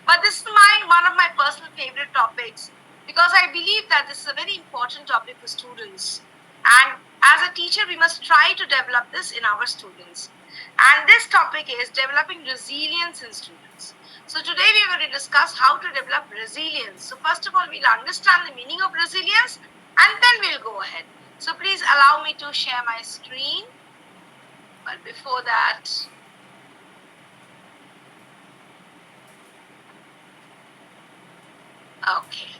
But this is one of my personal favorite topics because I believe that this is a very important topic for students. And as a teacher, we must try to develop this in our students. And this topic is developing resilience in students. So today we are going to discuss how to develop resilience. So first of all, we'll understand the meaning of resilience and then we'll go ahead. So please allow me to share my screen. But before that, okay.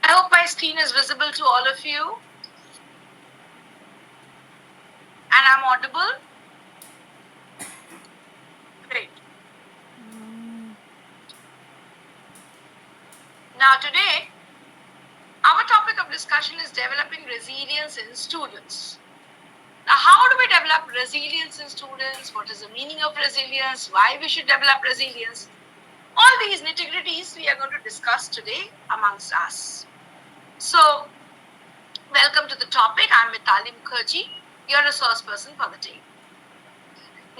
I hope my screen is visible to all of you. And I'm audible? Great. Now today, our topic of discussion is developing resilience in students. Now, how do we develop resilience in students? What is the meaning of resilience? Why we should develop resilience? All these nitty-gritties we are going to discuss today amongst us. So, welcome to the topic. I'm Mitali Mukherjee, your resource person for the day.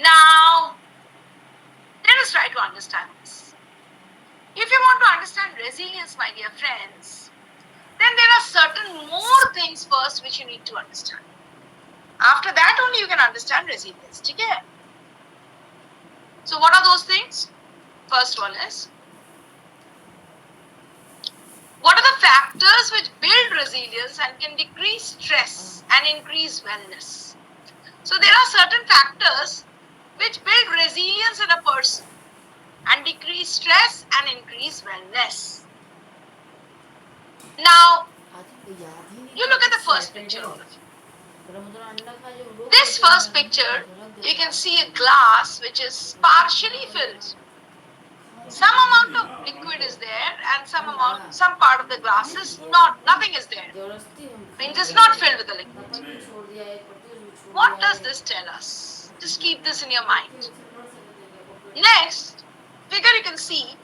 Now, let us try to understand this. If you want to understand resilience, my dear friends, then there are certain more things first which you need to understand. After that only you can understand resilience. Okay? So what are those things? First one is, what are the factors which build resilience and can decrease stress and increase wellness? So there are certain factors which build resilience in a person and decrease stress and increase wellness. Now, you look at the first picture of it. This first picture, you can see a glass which is partially filled. Some amount of liquid is there and some part of the glass is nothing is there. Means it's not filled with the liquid. What does this tell us? Just keep this in your mind. Next figure, you can see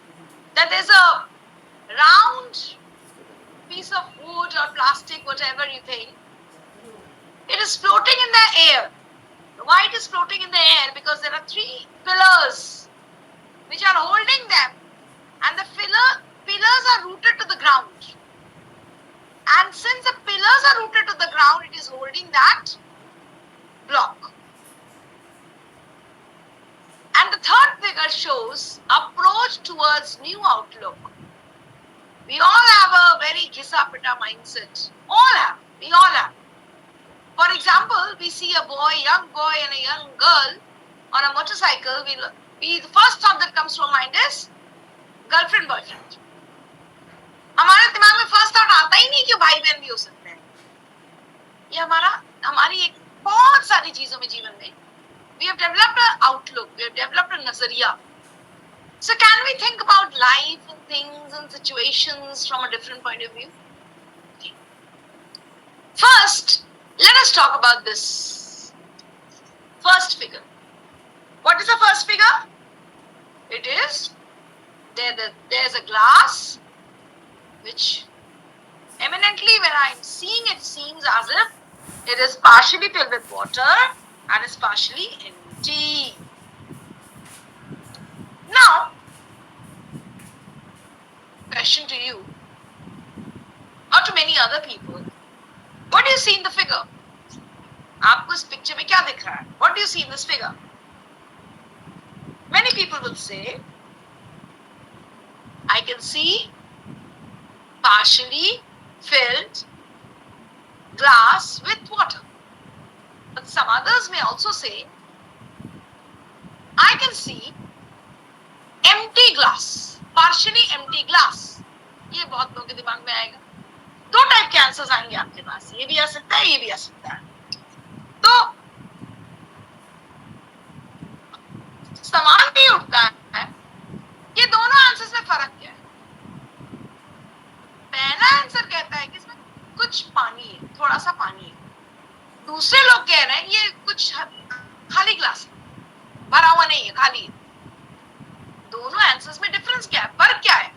that there's a round piece of wood or plastic, whatever you think. It is floating in the air. Why it is floating in the air? Because there are three pillars which are holding them, and the pillars are rooted to the ground. And since the pillars are rooted to the ground, it is holding that block. And the third figure shows approach towards new outlook. We all have a very ghisa pita mindset. We all have. For example, we see a young boy and a young girl on a motorcycle. The first thought that comes to our mind is girlfriend boyfriend. हमारे दिमाग में first thought आता ही नहीं कि भाई बहन भी हो सकते हैं. ये हमारी एक बहुत सारी चीजों में जीवन में we have developed an outlook, we have developed a nazariya. So can we think about life and things and situations from a different point of view? Okay. First, let us talk about this first figure. What is the first figure? It is there's a glass which eminently, when I'm seeing it, seems as if it is partially filled with water and is partially empty. Now, question to you or to many other people, what do you see in the figure? आपको इस picture में क्या दिख रहा है? What do you see in this figure? Many people will say, I can see partially filled glass with water. But some others may also say, I can see empty glass, partially empty glass. ये बहुत लोगों के दिमाग में आएगा. दो type के answers आएंगे आपके पास. ये भी आ सकता है, ये भी आ सकता है. तो सवाल भी उठता है, ये दोनों आंसर्स में फर्क क्या है? पहला आंसर कहता है कि इसमें कुछ पानी है, थोड़ा सा पानी है. दूसरे लोग कह रहे हैं ये कुछ खाली ग्लास है, भरा हुआ नहीं है, खाली है. दोनों आंसर्स में डिफरेंस क्या है, फर्क क्या है?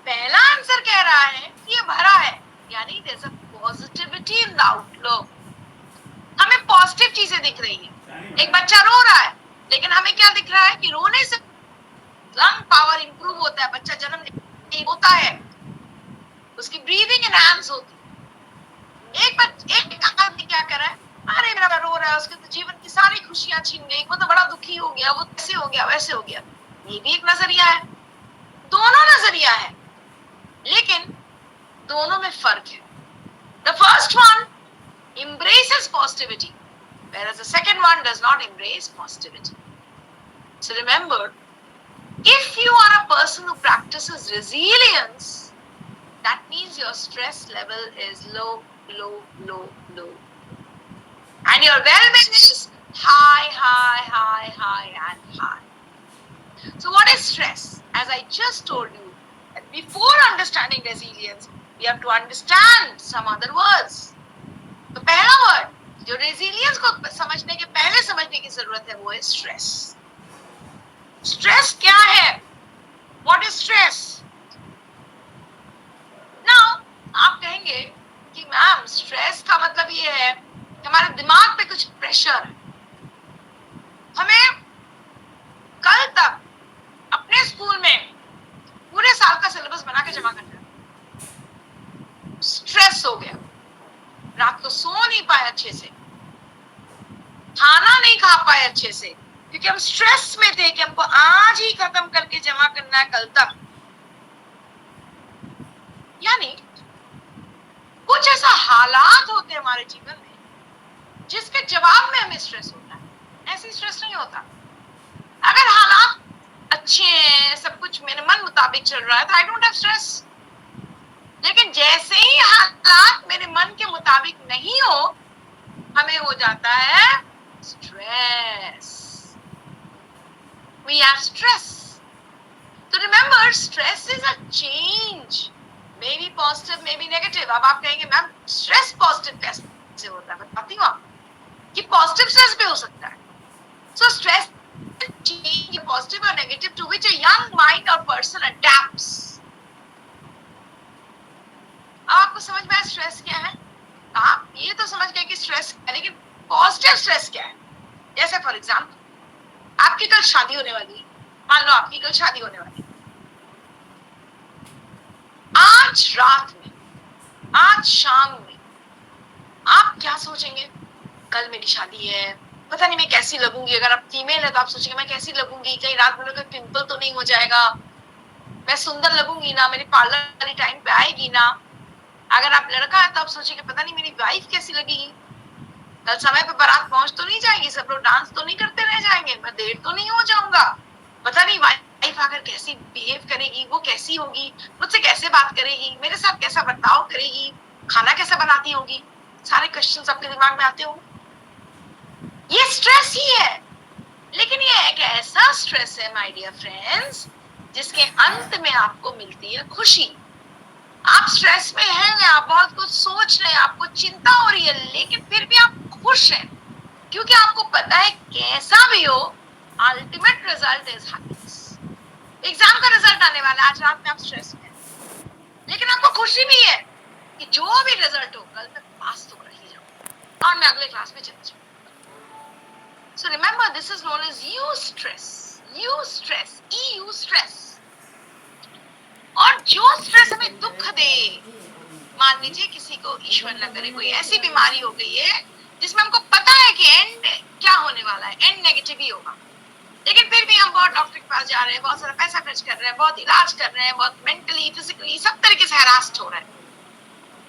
पहला आंसर कह रहा रहा है कि ये भरा है, यानी there's a positivity in the outlook. हमें पॉजिटिव चीजें दिख रही है। एक बच्चा रो रहा है, लेकिन हमें क्या दिख रहा है कि रोने से लंग पावर इंप्रूव होता है, बच्चा जन्म होता है, उसकी ब्रीदिंग एनहांस होती है। एक आदमी क्या कर रहा है, अरे मेरा रो रहा है, उसके तो जीवन की सारी खुशियां छीन गई, वो तो बड़ा दुखी हो गया, वो ऐसे हो गया वैसे हो गया। ये भी एक नजरिया है, दोनों नजरिया है, लेकिन दोनों में फर्क है। The first one embraces positivity, whereas the second one does not embrace positivity. So remember, if you are a person who practices resilience, that means your stress level is low, low, low, low. And your well-being is high, high, high, high, and high. So what is stress? As I just told you, that before understanding resilience, we have to understand some other words. तो पहला word जो resilience को समझने के पहले समझने की जरूरत है वो है स्ट्रेस। स्ट्रेस क्या है? What is stress? नाउ आप कहेंगे कि मैम स्ट्रेस का मतलब ये है कि हमारे दिमाग पे कुछ प्रेशर है, हमें कल तक अपने स्कूल में पूरे साल का सिलेबस बना के जमा करना है। स्ट्रेस हो गया, रात को सो नहीं पाए अच्छे से, खाना नहीं खा पाए अच्छे से, क्योंकि हम स्ट्रेस में थे कि हमको आज ही खत्म करके जमा करना है कल तक। यानी कुछ ऐसा हालात होते हैं हमारे जीवन में जिसके जवाब में हमें स्ट्रेस होता है, ऐसे स्ट्रेस नहीं होता। अगर हालात अच्छे हैं, सब कुछ मेरे मन मुताबिक चल रहा है तो आई डोंट हैव स्ट्रेस। लेकिन जैसे ही हालात मेरे मन के मुताबिक नहीं हो, हमें हो जाता है stress. We have stress. So remember, stress is a change. Maybe positive, maybe negative. अब आप कहेंगे मैम स्ट्रेस पॉजिटिव कैसे होता है? बताती हूँ आपको कि पॉजिटिव स्ट्रेस भी हो सकता है। So stress change positive or negative to which a young mind or person adapts. अब आपको समझ में आया स्ट्रेस क्या है? आप ये तो समझ गए कि स्ट्रेस है, लेकिन पॉजिटिव स्ट्रेस क्या है? जैसे फॉर एग्जाम्पल आपकी कल शादी होने वाली है, मान लो आपकी कल शादी होने वाली है। आज रात में, आज शाम में आप क्या सोचेंगे? कल मेरी शादी है, पता नहीं मैं कैसी लगूंगी। अगर आप फीमेल है तो आप सोचेंगे मैं कैसी लगूंगी, कहीं रात में कोई पिंपल तो नहीं हो जाएगा, मैं सुंदर लगूंगी ना, मेरी पार्लर टाइम पे आएगी ना। अगर आप लड़का है तो आप सोचेंगे पता नहीं मेरी वाइफ कैसी लगेगी, कल समय पे बारात पहुंच तो नहीं जाएगी, सब लोग डांस तो नहीं करते रह जाएंगे, मैं देर तो नहीं हो जाऊंगा, पता नहीं वाइफ आकर कैसी बिहेव करेगी, वो कैसी होगी, मुझसे कैसे बात करेगी, मेरे साथ कैसा बर्ताव करेगी, खाना कैसा बनाती होगी। सारे क्वेश्चंस आपके दिमाग में आते होंगे। ये स्ट्रेस ही है, लेकिन ये एक ऐसा स्ट्रेस है माय डियर फ्रेंड्स जिसके अंत में आपको मिलती है खुशी। आप स्ट्रेस में हैं, आप बहुत कुछ सोच रहे हैं, आपको चिंता हो रही है, लेकिन फिर भी आप खुश हैं क्योंकि आपको पता है कैसा भी हो ultimate result is happiness. Exam का रिजल्ट आने वाला है, आज रात में आप स्ट्रेस में हैं, लेकिन आपको खुशी भी है कि जो भी रिजल्ट हो कल मैं पास तो कर ही जाऊंगा और मैं अगले क्लास में चला जाऊंगा। So remember this is known as eustress, eustress, eustress. और जो स्ट्रेस हमें दुख दे, मान लीजिए किसी को ईश्वर न करे कोई ऐसी बीमारी हो गई है जिसमें हमको पता है कि एंड क्या होने वाला है, एंड नेगेटिव ही होगा, लेकिन फिर भी हम बहुत डॉक्टर के पास जा रहे हैं, बहुत सारा पैसा खर्च कर रहे हैं, बहुत इलाज कर रहे हैं, बहुत मेंटली फिजिकली सब तरीके से हरास्ट हो रहे हैं,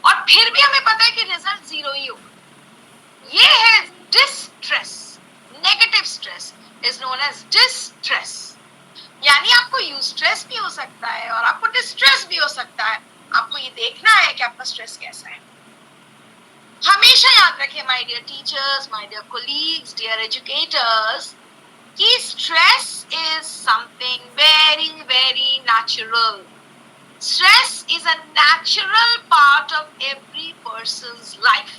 और फिर भी हमें पता है कि रिजल्ट जीरो ही होगा। ये है distress. Negative stress is known as distress. यानी आपको यूस्ट्रेस भी हो सकता है और आपको डिस्ट्रेस भी हो सकता है। आपको ये देखना है कि आपका स्ट्रेस कैसा है। हमेशा याद रखें my dear teachers, my dear colleagues, dear educators, कि stress is something very very natural. Stress is a natural part of every person's life.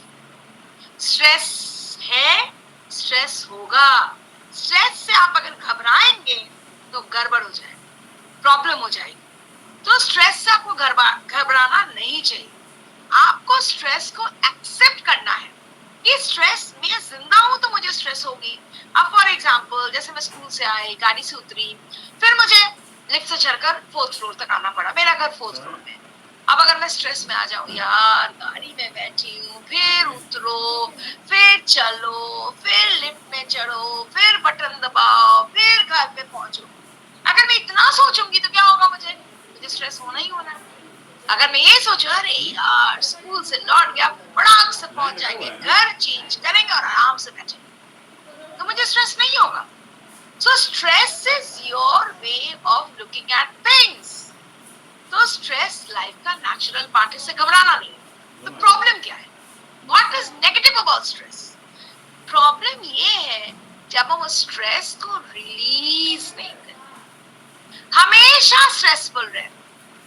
Stress है, स्ट्रेस होगा। स्ट्रेस से आप अगर घबराएंगे तो गड़बड़ हो जाएगी, प्रॉब्लम हो जाएगी। तो स्ट्रेस से आपको घबराना नहीं चाहिए। आपको स्ट्रेस को एक्सेप्ट करना है कि स्ट्रेस, मैं जिंदा हूं तो मुझे स्ट्रेस होगी। अब फॉर एग्जांपल जैसे मैं स्कूल से आई, गाड़ी से उतरी, फिर मुझे लिफ्ट से चढ़कर 4th फ्लोर तक आना पड़ा, मेरा घर 4th फ्लोर में। अब अगर मैं स्ट्रेस में आ जाऊं, यार गाड़ी में बैठी हूँ, फिर उतरो, फिर चलो, फिर लिफ्ट में चढ़ो, फिर बटन दबाओ, फिर घर पे पहुंचो, अगर मैं इतना सोचूंगी तो क्या होगा, मुझे स्ट्रेस होना ही होना है। अगर मैं ये सोचूं अरे यार स्कूल से लौट गया, फटाक से पहुंच जाएंगे, घर चेंज करेंगे और आराम से बैठेंगे, तो मुझे स्ट्रेस नहीं होगा। So stress is your way of looking at things. तो स्ट्रेस लाइफ का नेचुरल पार्ट, इससे घबराना नहीं। तो प्रॉब्लम क्या है? What is negative about stress? Problem ये है जब हम उस स्ट्रेस को रिलीज नहीं करते, हमेशा स्ट्रेसफुल रहे,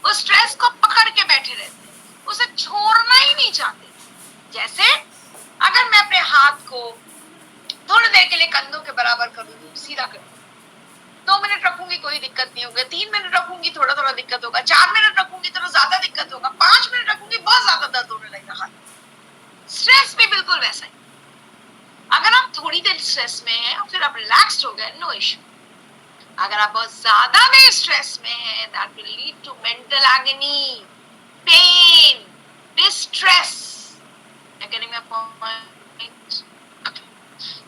उस स्ट्रेस को पकड़ के बैठे रहते, उसे छोड़ना ही नहीं चाहते। जैसे अगर मैं अपने हाथ को थोड़ी देर के लिए कंधों के बराबर कर दूं, सीधा कर दूं, 2 मिनट रखूंगी कोई दिक्कत नहीं होगा, 3 मिनट रखूंगी थोड़ा थोड़ा दिक्कत होगा, 4 मिनट रखूंगी तो ज्यादा दिक्कत होगा, 5 मिनट रखूंगी बहुत ज्यादा दर्द होने लगेगा हाथ। स्ट्रेस भी बिल्कुल वैसा ही। अगर आप थोड़ी देर स्ट्रेस में हैं और फिर आप रिलैक्स्ड हो गए, नो इश्यू। अगर आप बहुत ज्यादा देर स्ट्रेस में हैं, that will lead to mental agony, pain, distress. Getting my point?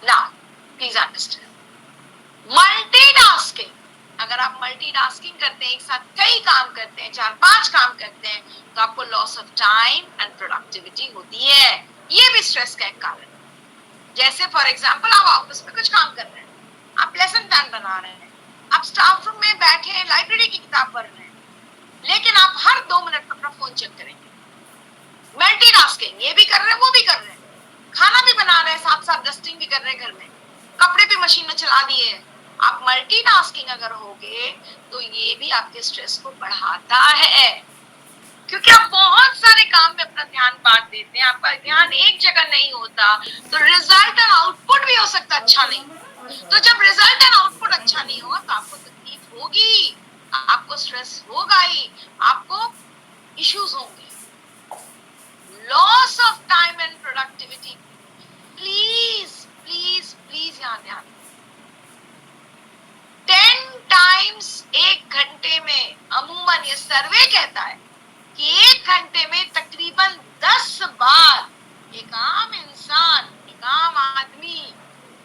Now, please understand. Multitasking. अगर आप मल्टीटास्किंग करते हैं, एक साथ कई काम करते हैं, 4-5 काम करते हैं, तो आपको loss of time and productivity होती है। ये भी स्ट्रेस का एक कारण है। जैसे फॉर एग्जांपल आप ऑफिस में कुछ काम कर रहे हैं, आप लेसन प्लान बना रहे हैं, आप स्टाफ रूम में बैठे हैं, लाइब्रेरी की किताब पढ़ रहे हैं, लेकिन आप हर 2 मिनट अपना फोन चेक करेंगे। मल्टीटास्किंग, ये भी कर रहे हैं, वो भी कर रहे हैं, खाना भी बना रहे हैं, साथ साथ डस्टिंग भी कर रहे हैं, घर में कपड़े भी मशीन में चला दिए। आप मल्टीटास्किंग अगर होगे तो ये भी आपके स्ट्रेस को बढ़ाता है, क्योंकि आप बहुत सारे काम में अपना ध्यान बांट देते हैं, आपका ध्यान एक जगह नहीं होता, तो रिजल्ट एंड आउटपुट भी हो सकता अच्छा नहीं। तो जब रिजल्ट एंड आउटपुट अच्छा नहीं होगा तो आपको तकलीफ होगी, आपको स्ट्रेस होगा ही, आपको इश्यूज होंगे। Loss of time and productivity, please please please यहाँ ध्यान। 10 टाइम्स 1 घंटे में, अमूमन ये सर्वे कहता है कि 1 घंटे में तकरीबन 10 बार एक आम इंसान, एक आम आदमी,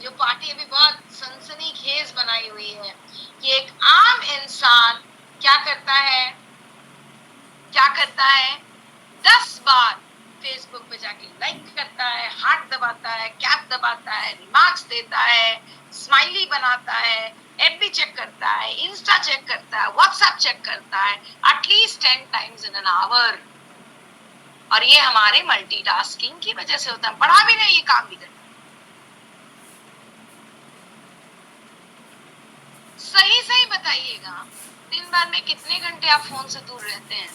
जो पार्टी अभी बहुत सनसनीखेज बनाई हुई है कि एक आम इंसान क्या करता है, 10 बार फेसबुक पे जाके लाइक करता है, हार्ट दबाता है, कैप दबाता है, रिमार्क्स देता है, स्माइली बनाता है, एफबी चेक करता है, इंस्टा चेक करता है, व्हाट्सएप चेक करता है, at least 10 times in an hour. और ये हमारे मल्टीटास्किंग की वजह से होता है। पढ़ा भी नहीं, ये काम भी करता। सही सही बताइएगा, दिन भर में कितने घंटे आप फोन से दूर रहते हैं?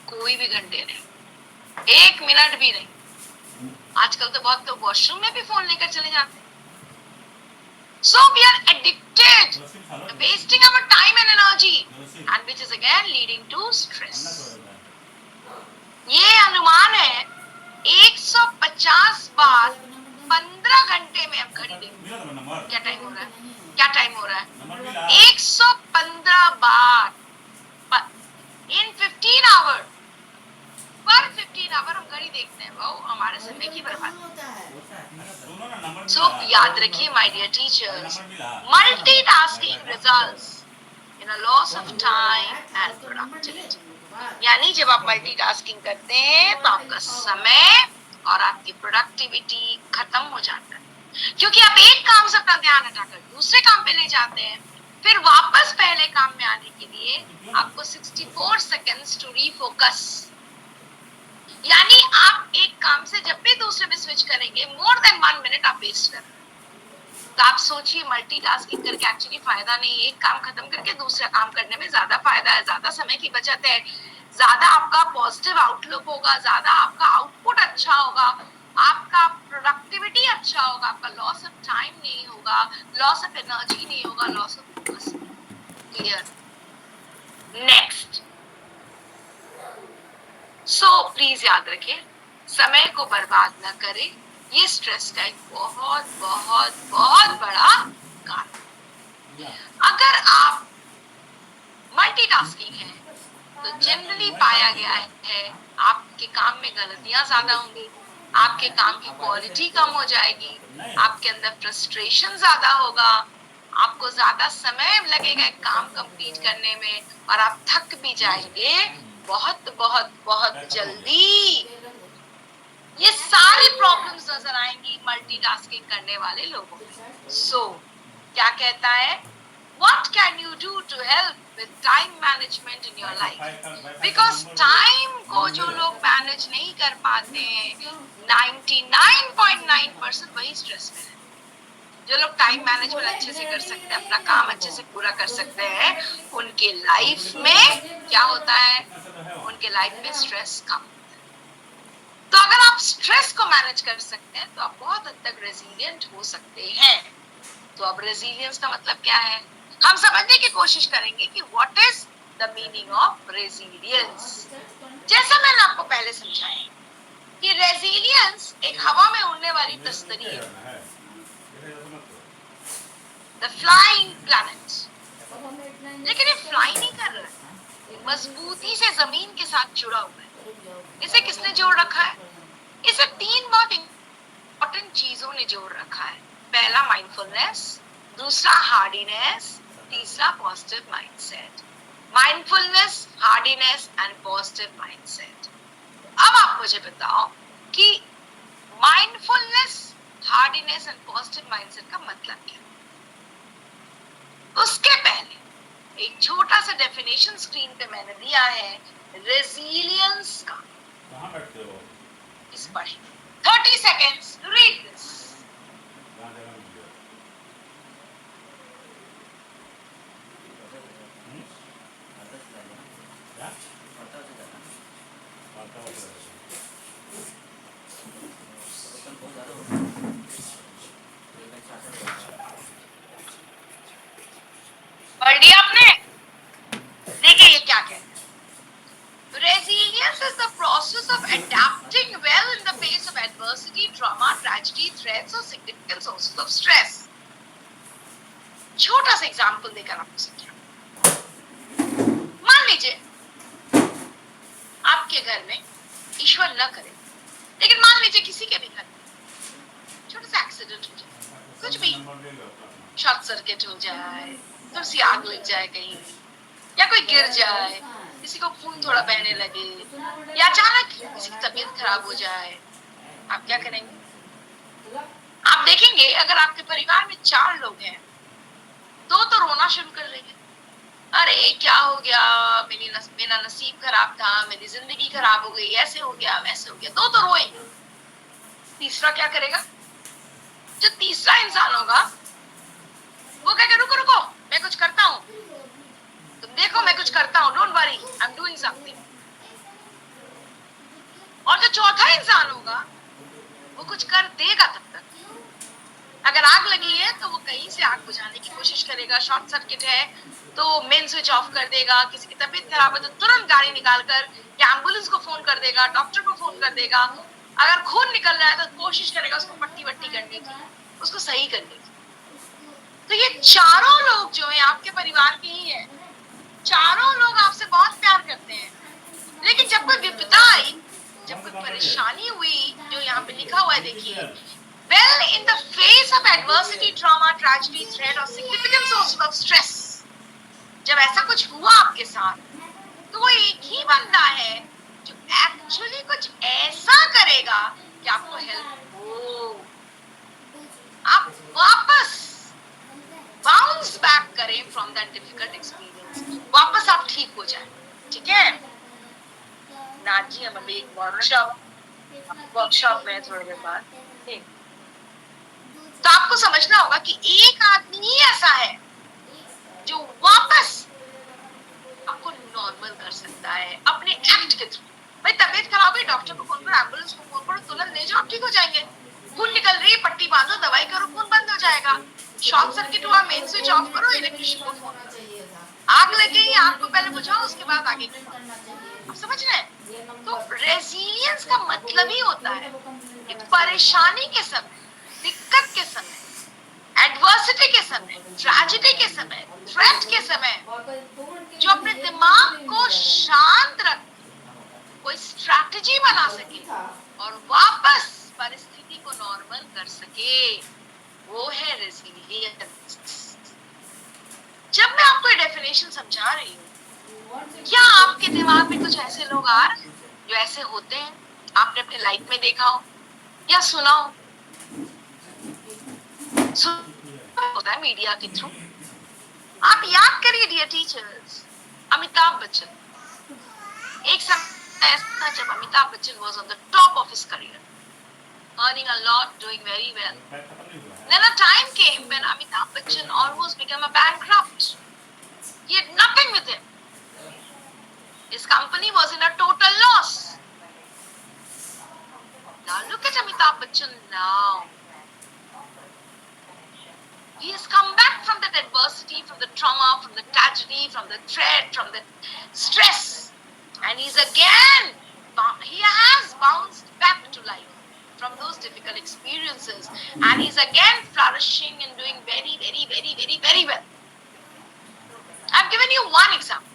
कोई भी घंटे नहीं, 1 मिनट भी नहीं। आजकल तो बहुत लोग वॉशरूम में भी फोन लेकर चले जाते हैं। So we are addicted, wasting our time and energy, and which is again leading to stress. ये अनुमान है 150 बार 15 घंटे में। अब घड़ी देखो क्या टाइम हो रहा है, क्या टाइम हो रहा है। 115 बार in 15 hours, पर 15 आवर हम घड़ी देखते हैं, वो हमारे समय की बर्बादी। So याद रखिए my dear teachers, multitasking results in a loss of time and productivity. यानी जब आप मल्टीटास्किंग करते हैं तो आपका समय और आपकी प्रोडक्टिविटी खत्म हो जाता है, क्योंकि आप एक काम से अपना ध्यान हटाकर दूसरे काम पे ले जाते हैं, फिर वापस पहले काम में आने के लिए आपको 64 सेकेंड्स टू रीफोकस। यानी आप एक काम से जब भी दूसरे में स्विच करेंगे, मोर देन 1 मिनट आप वेस्ट कर रहे हैं। तो आप सोचिए, मल्टीटास्किंग करके एक्चुअली फायदा नहीं, एक काम खत्म करके दूसरा काम करने में ज्यादा फायदा है, ज्यादा समय की बचत है, ज्यादा आपका पॉजिटिव आउटलुक होगा, ज्यादा आपका आउटपुट अच्छा होगा, आपका प्रोडक्टिविटी अच्छा होगा, आपका लॉस ऑफ टाइम नहीं होगा, लॉस ऑफ एनर्जी नहीं होगा, loss of focus. Clear? Next, so please याद रखें, समय को बर्बाद न करें, ये स्ट्रेस का एक बहुत बहुत बहुत बड़ा कारण। अगर आप मल्टीटास्किंग है तो जनरली पाया गया है आपके काम में गलतियां ज्यादा होंगी, आपके काम की क्वालिटी कम हो जाएगी, आपके अंदर फ्रस्ट्रेशन ज्यादा होगा, आपको ज्यादा समय लगेगा काम कंप्लीट करने में और आप थक भी जाएंगे बहुत बहुत बहुत जल्दी। ये सारी प्रॉब्लम्स नजर आएंगी मल्टीटास्किंग करने वाले लोगों में। सो क्या कहता है, what can you do to help with time management in your life? Because time को जो लोग मैनेज नहीं कर पाते हैं 99.9% वही स्ट्रेस में है। जो लोग टाइम मैनेजमेंट अच्छे से कर सकते हैं, अपना काम अच्छे से पूरा कर सकते हैं, उनके लाइफ में क्या होता है, उनके लाइफ में स्ट्रेस कम। तो अगर आप स्ट्रेस को मैनेज कर सकते हैं तो आप बहुत हद तक रेजिलिएंट हो सकते हैं। तो अब रेजिलियंस का मतलब क्या है, हम समझने की कोशिश करेंगे कि what is the meaning of resilience. जैसा मैंने आपको पहले समझाया कि रेजिलियंस एक हवा में उड़ने वाली तस्तरी है, द फ्लाइंग प्लैनेट। लेकिन ये फ्लाई नहीं कर रहा है, मजबूती से जमीन के साथ जुड़ा हुआ है। इसे किसने जोड़ रखा है, इसे तीन बहुत इंपॉर्टेंट चीजों ने जोड़ रखा है। पहला माइंडफुलनेस, दूसरा हार्डीनेस, तीसरा positive mindset. Mindfulness, hardiness and positive mindset. अब आप मुझे बताओ कि mindfulness, hardiness and positive mindset का मतलब क्या है। उसके पहले एक छोटा सा डेफिनेशन स्क्रीन पे मैंने दिया है रेजिलियंस का। कहां बैठते हो, इस पढ़े 30 seconds to read this. पढ़ लिया आपने? देखिए ये क्या कहते हैं, resilience is the process of adapting well in the face of adversity, trauma, tragedy, threats or significant sources of stress. छोटा सा एग्जांपल देकर आपको समझाऊं। मान लीजिए आपके घर में, ईश्वर न करे, लेकिन मान लीजिए किसी के भी घर में छोटा सा एक्सीडेंट हो जाए, कुछ भी, शॉर्ट सर्किट हो जाए, थोड़ी सी आग लग जाए कहीं, या कोई गिर जाए, किसी को खून थोड़ा बहने लगे, या अचानक किसी की तबीयत खराब हो जाए, आप क्या करेंगे? आप देखेंगे अगर आपके परिवार में 4 लोग हैं, 2 तो रोना शुरू कर देंगे, अरे क्या हो गया, मेरा नसीब खराब था, मेरी जिंदगी खराब हो गई, ऐसे हो गया वैसे हो गया, 2 तो रोएंगे। तीसरा क्या करेगा, जो तीसरा इंसान होगा वो कहेगा रुको रुको मैं कुछ करता हूँ, तुम देखो मैं कुछ करता हूँ, don't worry I am doing something. और जो चौथा इंसान होगा वो कुछ कर देगा तब तक। अगर आग लगी है तो वो कहीं से आग बुझाने की कोशिश करेगा, शॉर्ट सर्किट है तो मेन स्विच ऑफ कर देगा, किसी की तबीयत खराब है तो तुरंत गाड़ी निकालकर या एम्बुलेंस को फोन कर देगा, डॉक्टर को फोन कर देगा, अगर खून निकल रहा है तो कोशिश करेगा उसको पट्टी वट्टी करने की, उसको सही करने की। तो ये चारों लोग जो है आपके परिवार के ही है, चारों लोग आपसे बहुत प्यार करते हैं, लेकिन जब कोई विपदा आई, जब कोई परेशानी हुई, जो यहाँ पे लिखा हुआ है देखिए, well in the face of adversity, trauma, tragedy, threat or significant sources of stress, जब ऐसा कुछ हुआ आपके साथ तो वो एक ही बंदा है जो एक्चुअली कुछ ऐसा करेगा कि आपको हेल्प हो, आप वापस बाउंस बैक करें फ्रॉम दैट डिफिकल्ट एक्सपीरियंस, वापस आप ठीक हो जाए। ठीक है नाथ जी, हम अभी एक वर्कशॉप में थोड़ी देर बाद, तो आपको समझना होगा कि एक आदमी ही ऐसा है जो वापस आपको नॉर्मल कर सकता है अपने एक्ट के थ्रू। भाई तबीयत खराब है, डॉक्टर को फोन करो, एम्बुलेंस को फोन करो, तुरंत ले जाओ, ठीक हो जाएंगे। खून निकल रही है, पट्टी बांधो, दवाई करो, खून बंद हो जाएगा। शॉर्ट सर्किट हुआ, मेन स्विच ऑफ करो, इलेक्ट्रिशियन को फोन करो। आग लग गई, आग को पहले बुझाओ, उसके बाद आगे की बात। आप समझ रहे हैं? तो रेजिलियंस का मतलब ही होता है कि परेशानी के समय, दिक्कत के समय, एडवर्सिटी के समय, ट्रेजेडी के समय, थ्रेट के समय जो अपने दिमाग को शांत रख कोई स्ट्रैटेजी बना सके और वापस परिस्थिति को नॉर्मल कर सके, वो है रेजिलियंस। जब मैं आपको ये डेफिनेशन समझा रही हूँ, क्या आपके दिमाग में कुछ ऐसे लोग आ रहे हैं जो ऐसे होते हैं, आपने अपने लाइफ में देखा हो या सुना हो? होता है मीडिया के थ्रू। आप याद करिए डियर टीचर्स, अमिताभ बच्चन, एक समय ऐसा जब Amitabh Bachchan was on the top of his career, earning a lot, doing very well. Then a time came when Amitabh Bachchan almost became a bankrupt. He had nothing with him. His company was in a total loss. Now look at Amitabh Bachchan now. He has come back from that adversity, from the trauma, from the tragedy, from the threat, from the stress. And he has bounced back to life from those difficult experiences. And he's again flourishing and doing very, very, very, very, very well. I've given you one example.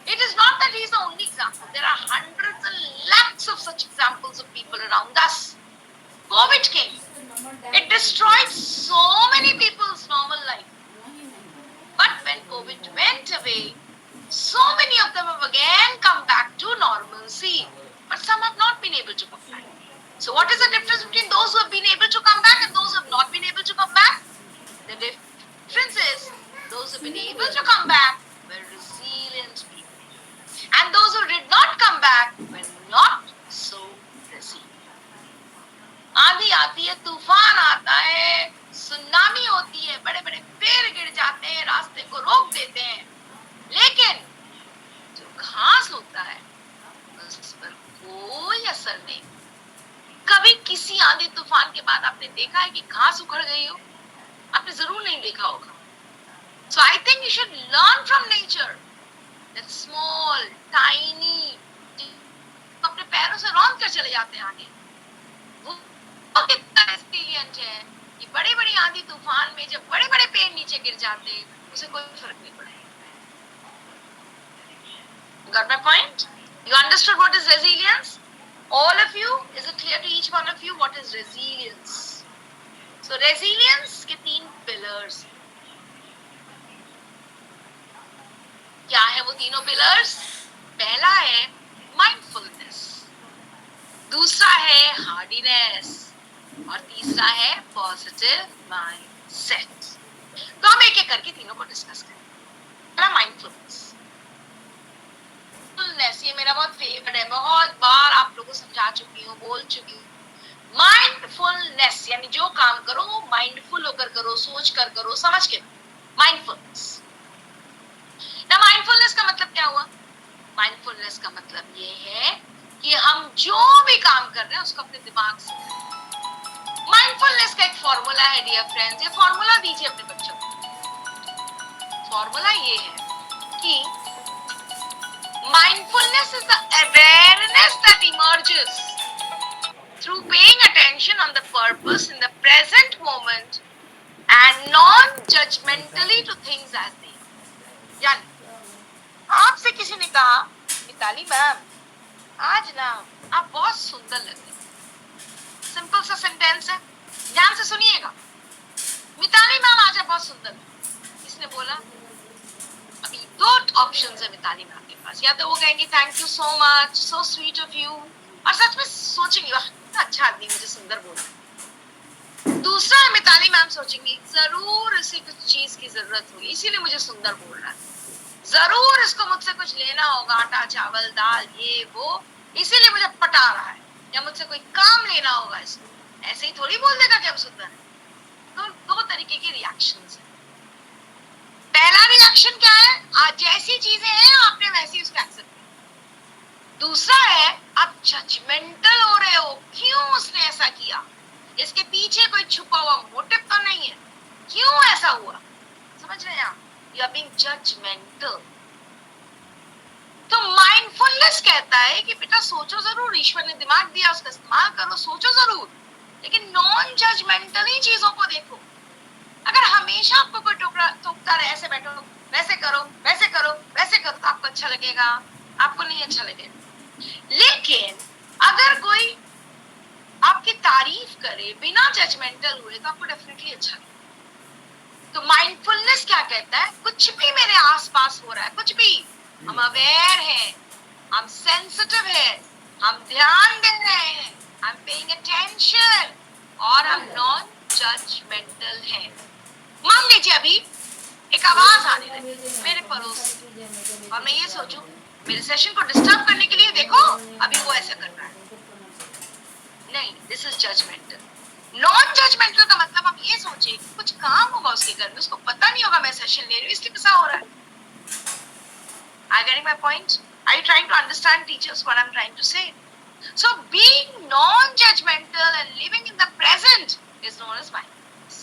It is not that he's the only example. There are hundreds and lakhs of such examples of people around us. COVID came. It destroyed so many people's normal life. But when COVID went away, so many of them have again come back to normalcy. But some have not been able to come back. So what is the difference between those who have been able to come back and those who have not been able to come back? The difference is those who have been able to come back were resilient people. And those who did not come back were not so resilient. आंधी आती है, तूफान आता है, tsunami होती है, बड़े बड़े पेड़ गिर जाते हैं, रास्ते को रोक देते हैं, लेकिन जो घास होता है उस पर कोई असर नहीं। कभी किसी आंधी तूफान के बाद आपने देखा है कि घास उखड़ गई हो? आपने जरूर नहीं देखा होगा। So I think you should learn from nature. That small, tiny, अपने पैरों से रौंद कर चले जाते हैं आगे। वो कितना एक्सपीरियंस है कि बड़ी बड़ी आंधी तूफान में जब बड़े बड़े पेड़ नीचे गिर जाते हैं, उसे कोई फर्क नहीं पड़ेगा। Got my point? You understood what is resilience? All of you, is it clear to each one of you what is resilience? So resilience के 3 pillars. क्या है वो तीनों पिलर्स? पहला है माइंडफुलनेस, दूसरा है हार्डीनेस और तीसरा है पॉजिटिव माइंडसेट। तो हम एक एक करके तीनों को डिस्कस करें। पहला माइंडफुलनेस। ये मेरा बहुत फेवरेट है, बहुत बार आप लोगों को समझा चुकी हूँ, बोल चुकी हूँ। माइंडफुलनेस यानी जो काम करो माइंडफुल होकर करो, सोच कर करो, समझ के। माइंडफुलनेस ना, माइंडफुलनेस का मतलब क्या हुआ? माइंडफुलनेस का मतलब ये है कि हम जो भी काम कर रहे हैं उसको अपने दिमाग से। माइंडफुलनेस का एक फॉर्मूला है डियर फ्रेंड्स, ये फॉर्मूला दीजिए अपने बच्चों को। फॉर्मूला ये है कि mindfulness is the awareness that emerges through paying attention on the purpose in the present moment and non-judgmentally to things as they are. यानी आपसे किसी ने कहा, मिताली मैम आज ना आप बहुत सुंदर लग रही हैं। सिंपल सा सेंटेंस है, ध्यान से सुनिएगा। मिताली मैम आज आप बहुत सुंदर लग रही हैं। किसने बोला? अभी 2 ऑप्शंस है मिताली मैम के पास। या तो वो कहेंगे thank you so much, so sweet of you, और सच में सोचेंगे वाह अच्छा आदमी मुझे सुंदर बोल रहा है। दूसरा है मिताली मैम सोचेंगी जरूर इसे कुछ चीज की जरूरत होगी इसीलिए मुझे सुंदर बोल रहा है, जरूर इसको मुझसे कुछ लेना होगा, आटा चावल दाल ये वो, इसीलिए मुझे पटा रहा है, या मुझसे कोई काम लेना होगा इसको। ऐसे ही थोड़ी बोल देगा कि हम सुंदर है। तो 2 तरीके के रिएक्शंस हैं। पहला रिएक्शन क्या है? आज जैसी चीजें हैं आपने वैसी उसको एक्सेप्ट किया। दूसरा है आप जजमेंटल हो रहे हो, क्यों उसने ऐसा किया, इसके पीछे कोई छुपा हुआ मोटिव तो नहीं है, क्यों ऐसा हुआ, समझ रहे हैं आप? You are being judgemental. तो माइंड माइंडफुलनेस कहता है कि बेटा सोचो जरूर, ईश्वर ने दिमाग दिया, उसका इस्तेमाल करो, सोचो जरूर, लेकिन नॉन जजमेंटली चीजों को देखो। अगर हमेशा आपको कोई टोकता रहे, ऐसे बैठो, वैसे करो, वैसे करो, वैसे करो, तो आपको अच्छा लगेगा? आपको नहीं अच्छा लगेगा। लेकिन अगर कोई आपकी तारीफ करे बिना जजमेंटल हुए तो आपको डेफिनेटली अच्छा लगेगा। तो माइंडफुलनेस क्या कहता है? कुछ भी मेरे आसपास हो रहा है, कुछ भी, हम अवेयर हैं, हम सेंसिटिव हैं, हम ध्यान दे रहे हैं, हम पेइंग अटेंशन, और हम नॉन जजमेंटल हैं। मान लीजिए अभी एक आवाज आने लगी मेरे पड़ोस से, और मैं ये सोचूं मेरे सेशन को डिस्टर्ब करने के लिए, देखो अभी वो ऐसा कर रहा है। नहीं, this is judgemental. Non judgemental का मतलब हम ये सोचे कि कुछ काम होगा उसके घर में, उसको पता नहीं होगा मैं सेशन ले रही हूँ, इसलिए गुस्सा हो रहा है। Are you getting my point? Are you trying to understand, teachers, what I'm trying to say? So being non-judgmental and living in the present is known as mindfulness.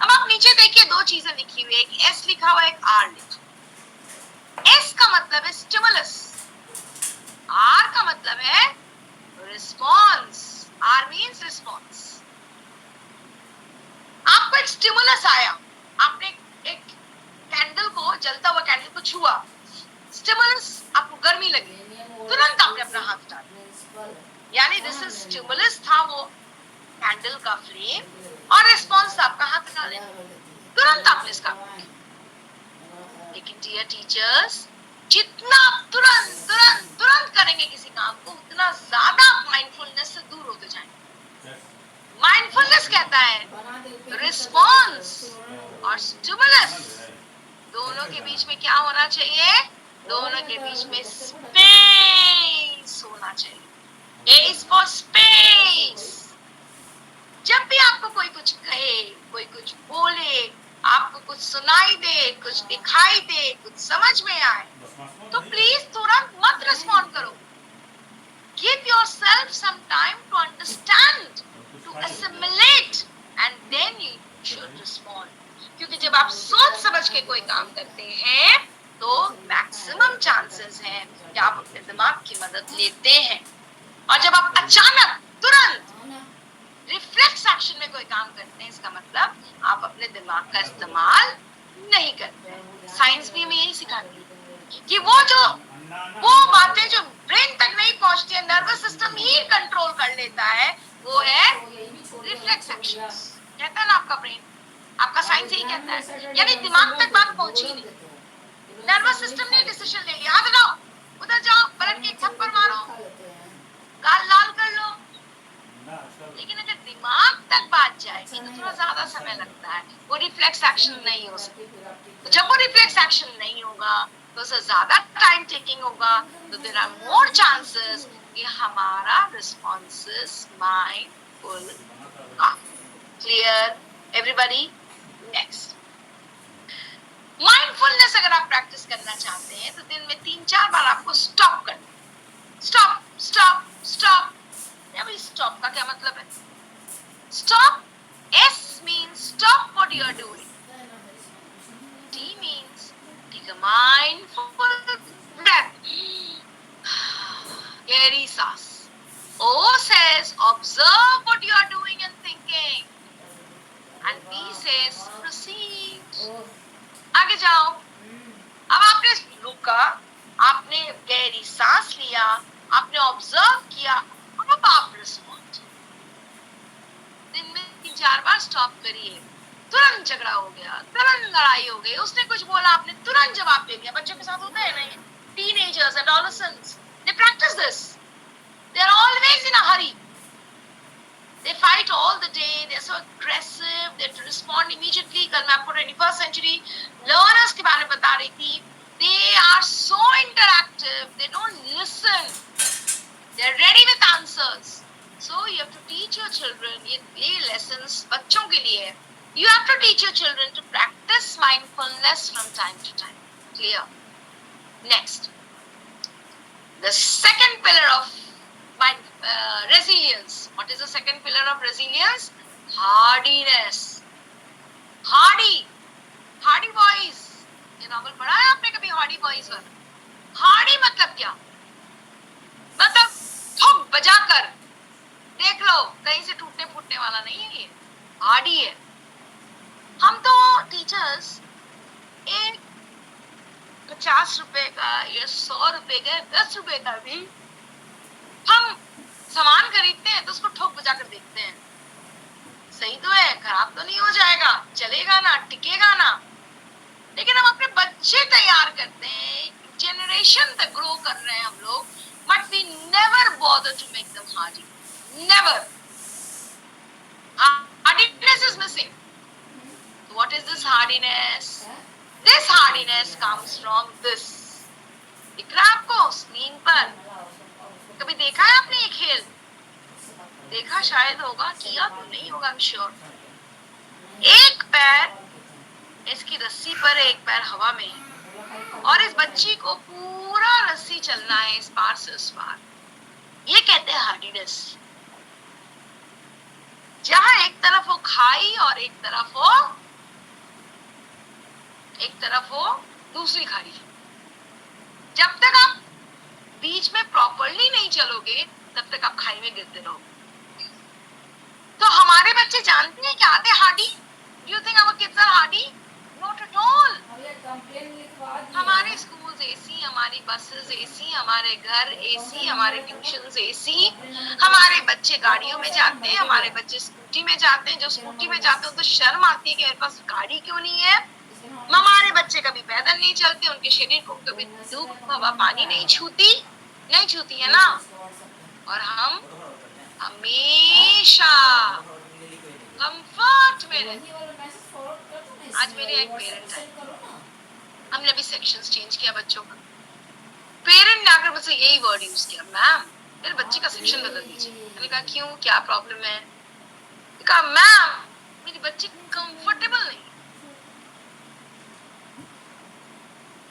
अब आप नीचे देखिए, दो चीजें लिखी हुई है, एक S लिखा हुआ है, एक R लिखा हुआ है। S का मतलब है स्टिमुलस, R का मतलब है रिस्पॉन्स। R means response. आपको एक स्टिमुलस आया, आपने एक कैंडल को, जलता हुआ कैंडल को छुआ, स्टिमुलस, आपको गर्मी लगी, तुरंत आपने अपना हाथ डाला, यानी दिस इज स्टिमुलस था वो कैंडल का फ्लेम, और रिस्पॉन्स आपका हाथ डाले, तुरंत आपने इसका। लेकिन डियर टीचर्स, जितना आप तुरंत तुरंत तुरंत करेंगे किसी काम को, उतना ज्यादा माइंडफुलनेस से दूर होते जाएंगे। माइंडफुलनेस कहता है रिस्पॉन्स और स्टिमुलस, दोनों के बीच में क्या होना चाहिए? दोनों के बीच में स्पेस होना चाहिए। A is for space। जब भी आपको कोई कुछ कहे, कोई कुछ बोले, आपको कुछ सुनाई दे, कुछ दिखाई दे, कुछ समझ में आए, तो प्लीज तुरंत मत रिस्पॉन्ड करो। Give yourself some time to understand, to assimilate, and then you should respond. क्योंकि जब आप सोच समझ के कोई काम करते हैं तो मैक्सिमम चांसेस हैं कि आप अपने दिमाग की मदद लेते हैं। और जब आप अचानक तुरंत रिफ्लेक्स एक्शन में कोई काम करते हैं, इसका मतलब आप अपने दिमाग का इस्तेमाल नहीं करते हैं। साइंस भी हमें यही सिखाती है कि वो बातें जो ब्रेन तक नहीं पहुंचती है, नर्वस सिस्टम ही कंट्रोल कर लेता है, वो है रिफ्लेक्स एक्शन। कहता है ना आपका ब्रेन, आपका साइंस यही कहता है, यानी दिमाग तक बात पहुंची नहीं, नर्वस सिस्टम ने डिसीजन ले लिया, आ जाओ, उधर जाओ, पलट के एक थप्पड़ मारो, गाल लाल कर लो। लेकिन अगर दिमाग तक बात जाएगी तो थोड़ा ज्यादा समय लगता है, वो रिफ्लेक्स एक्शन नहीं हो सकता। तो जब वो रिफ्लेक्स एक्शन नहीं होगा तो उससे ज्यादा टाइम टेकिंग होगा, तो देयर आर मोर चांसेस कि हमारा रिस्पॉन्सेस माइंडफुल का। Clear everybody? नेक्स्ट, माइंडफुलनेस अगर आप प्रैक्टिस करना चाहते हैं तो दिन में 3-4 बार आपको स्टॉप करना। Stop stop stop. भाई स्टॉप का क्या मतलब है? Stop, S means stop what you are doing, T means take a mindful breath, gehri saans, O says observe what you are doing and thinking, and P says proceed, आगे जाओ। अब आपने रुका, आपने गहरी सांस लिया, आपने ऑब्जर्व किया, अब आप रिस्पॉन्ड। दिन में 3-4 बार स्टॉप करिए। तुरंत झगड़ा हो गया, तुरंत लड़ाई हो गई, उसने कुछ बोला, आपने तुरंत जवाब दे दिया। बच्चों के साथ होता है ना, teenagers, adolescents, they practise this, they are always in a hurry, they fight all the day, they're so aggressive, they have to respond immediately। कल मैं आपको 21st century learners के बारे में बता रही थी, they are so interactive, they don't listen, they're ready with answers। So you have to teach your children, ये lessons बच्चों के लिए, you have to teach your children to practice mindfulness from time to time। Clear? Next, the second pillar of resilience. What is the second pillar of resilience? Hardiness। hardy boys, ये novel पढ़ा है आपने कभी? hardy boys वाला। hardy मतलब क्या? बजा कर देख लो, कहीं से टूटने फूटने वाला नहीं है, ये हार्डी है। हम तो टीचर्स एक 50 रुपए का या 100 रुपए का 10 रुपए का भी हम सामान खरीदते हैं तो उसको ठोक बजा कर देखते हैं, सही तो है, खराब तो नहीं हो जाएगा, चलेगा ना, टिकेगा ना। लेकिन हम अपने बच्चे तैयार करते हैं, जनरेशन तक ग्रो कर रहे हैं हम लोग, but we never bother to make them hardy, never. Hardiness is missing. What is this hardiness? This hardiness comes from this. दिख रहा है आपको स्क्रीन पर? कभी देखा है आपने ये खेल? देखा शायद होगा, किया तो नहीं होगा, I'm sure. एक पैर इसकी रस्सी पर, एक पैर हवा में, और इस बच्ची को पूरा रस्सी चलना है इस पार से उस पार। ये कहते हैं हार्डीनेस। जहां एक तरफ हो खाई और एक तरफ हो दूसरी खाई। जब तक आप बीच में प्रॉपरली नहीं चलोगे तब तक आप खाई में गिरते रहोगे। तो हमारे बच्चे जानते हैं क्या आते hardy? Do you think our kids are hardy? Not at all. हमारे स्कूल्स एसी, हमारी बसेस एसी, हमारे घर एसी, हमारे ट्यूशंस एसी, हमारे बच्चे गाड़ियों में जाते हैं, हमारे बच्चे स्कूटी में जाते हैं। जो स्कूटी में जाते हैं तो शर्म आती है कि मेरे पास गाड़ी क्यों नहीं है। हमारे बच्चे कभी पैदल नहीं चलते, उनके शरीर को कभी धूप हवा पानी नहीं छूती है ना। और हम हमेशा कंफर्ट में रहते। आज मेरे एक पेरेंट है, हमने भी सेक्शंस चेंज किया बच्चों का। पेरेंट ने आकर मुझसे यही वर्ड यूज किया, मैम मेरे बच्चे का सेक्शन बदल दीजिए। मैंने कहा क्यों, क्या प्रॉब्लम है? कहा मैम मेरी बच्ची कंफर्टेबल नहीं।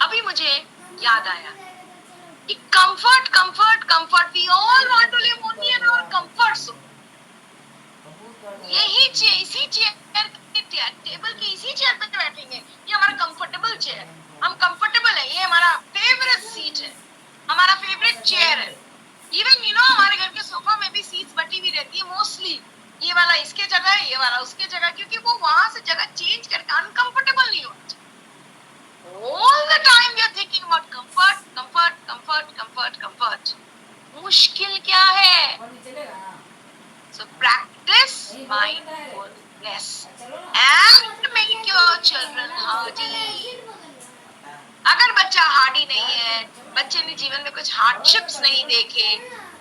अभी मुझे याद आया कि comfort comfort comfort, we all want to live only in our comfort zone. यही चेयर, इसी चेयर टेबल के इसी चेयर पे बैठेंगे, ये हमारा कंफर्टेबल चेयर, हम कंफर्टेबल है, ये हमारा फेवरेट सीट है, हमारा फेवरेट चेयर है। इवन यू नो हमारे घर के सोफा में भी सीट्स बटी हुई रहती है मोस्टली, ये वाला इसके जगह है, ये वाला उसके जगह, क्योंकि वो वहां से जगह चेंज करके अनकंफर्टेबल नहीं होना चाहिए। All the time we are thinking about comfort, comfort, comfort, comfort, comfort. मुश्किल क्या है? So practice mindfulness and make your children hardy. अगर बच्चा हार्डी नहीं है, बच्चे ने जीवन में कुछ हार्डशिप्स नहीं देखे,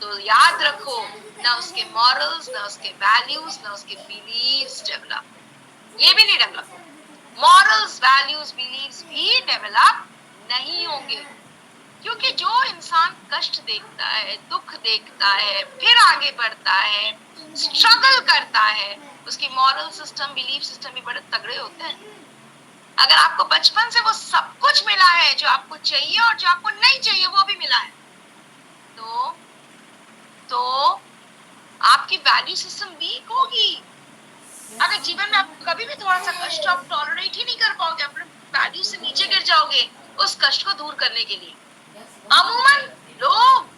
तो याद रखो ना उसके मॉरल्स, ना उसके वैल्यूज, ना उसके बिलीव्स डेवलप, ये भी नहीं डेवलप। मॉरल्स, वैल्यूज, बिलीव्स भी डेवलप नहीं होंगे, क्योंकि जो इंसान कष्ट देखता है, दुख देखता है, फिर आगे बढ़ता है, स्ट्रगल करता है, उसकी मॉरल सिस्टम, बिलीफ सिस्टम भी बड़े तगड़े होते हैं। अगर आपको बचपन से वो सब कुछ मिला है जो आपको चाहिए और जो आपको नहीं चाहिए वो भी मिला है, तो आपकी वैल्यू सिस्टम वीक होगी। अगर जीवन में आप कभी भी थोड़ा सा कष्ट आप टॉलरेट ही नहीं कर पाओगे, अपने वैल्यू से नीचे गिर जाओगे उस कष्ट को दूर करने के लिए। अमूमन लोग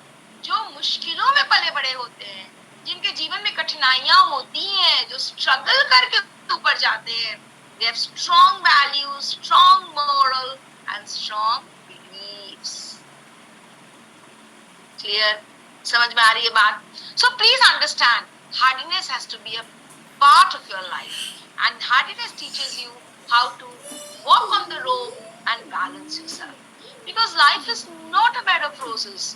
जो मुश्किलों में पले बड़े होते हैं, जिनके जीवन में कठिनाइयां होती हैं, जो स्ट्रगल करके ऊपर जाते हैं, they have strong values, strong moral and strong beliefs. Clear? समझ में आ रही है बात? So please understand, hardiness has to be a part of your life, and hardiness teaches you how to walk on the rope and balance yourself, because life is not a bed of roses.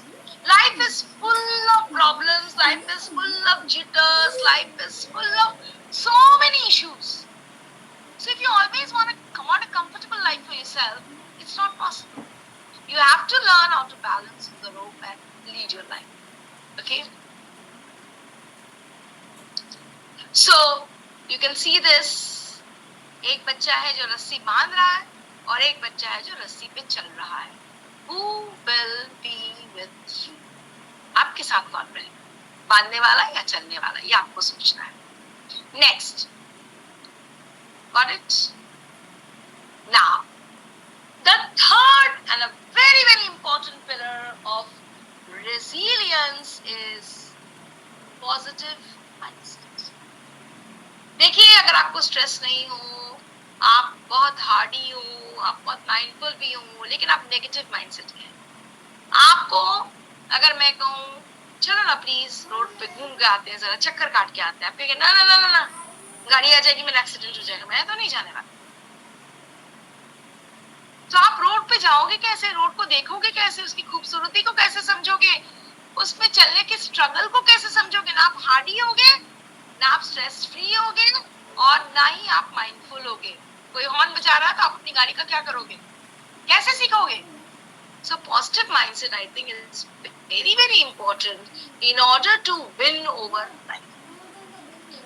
Life is full of problems, life is full of jitters, life is full of so many issues. So if you always want to come out a comfortable life for yourself, it's not possible. You have to learn how to balance the rope and lead your life. Okay? So you can see this. एक बच्चा है जो रस्सी बांध रहा है और एक बच्चा है जो रस्सी पे चल रहा है. Who will be with you? आपके साथ कौन रहेगा? बांधने वाला या चलने वाला? ये आपको सोचना है. Next. Got it? Now, the third and a very, very important pillar of resilience is positive mindset. देखिए, अगर आपको स्ट्रेस नहीं हो, आप बहुत हार्डी हो, आप बहुत माइंडफुल भी हो, लेकिन आप नेगेटिव माइंडसेट के हैं, आपको अगर मैं कहूँ चलो ना प्लीज रोड पे घूम के आते हैं, जरा चक्कर काट के आते हैं, आप कहेंगे ना ना ना ना ना, गाड़ी आ जाएगी, मेरा एक्सीडेंट हो जाएगा, मैं तो नहीं जाने वाला। तो आप रोड पे जाओगे कैसे, रोड को देखोगे कैसे, उसकी खूबसूरती को कैसे समझोगे, उसमें चलने के स्ट्रगल को कैसे समझोगे? ना आप हार्डी होगे, ना आप स्ट्रेस फ्री होगे, और ना ही आप माइंडफुल होगे। कोई हॉर्न बजा रहा है तो आप अपनी गाड़ी का क्या करोगे, कैसे सीखोगे? So positive mindset, I think, is very, very important in order to win over life.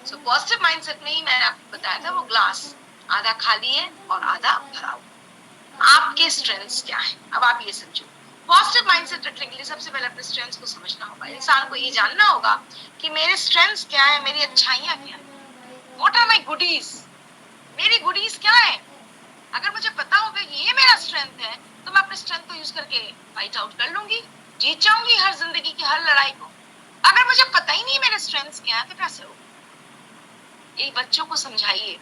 So positive mindset में ही मैंने आपको बताया था, वो ग्लास आधा खाली है और आधा भरा हुआ। आपके स्ट्रेंथ्स क्या है, अब आप ये समझो। पॉजिटिव माइंडसेट रखने के लिए सबसे पहले अपने स्ट्रेंथ्स को समझना होगा। इंसान को ये जानना होगा कि मेरे स्ट्रेंथ्स क्या है, मेरी अच्छाइयां क्या है, व्हाट आर माय गुडीज, मेरी गुडीज क्या है। अगर मुझे पता होगा ये मेरा स्ट्रेंथ है, तो मैं अपने स्ट्रेंथ को यूज करके फाइट आउट कर लूंगी, जीत जाऊंगी हर जिंदगी की हर लड़ाई को। अगर मुझे पता ही नहीं मेरे स्ट्रेंथ्स क्या है, तो कैसे होगा? ये बच्चों को समझाइए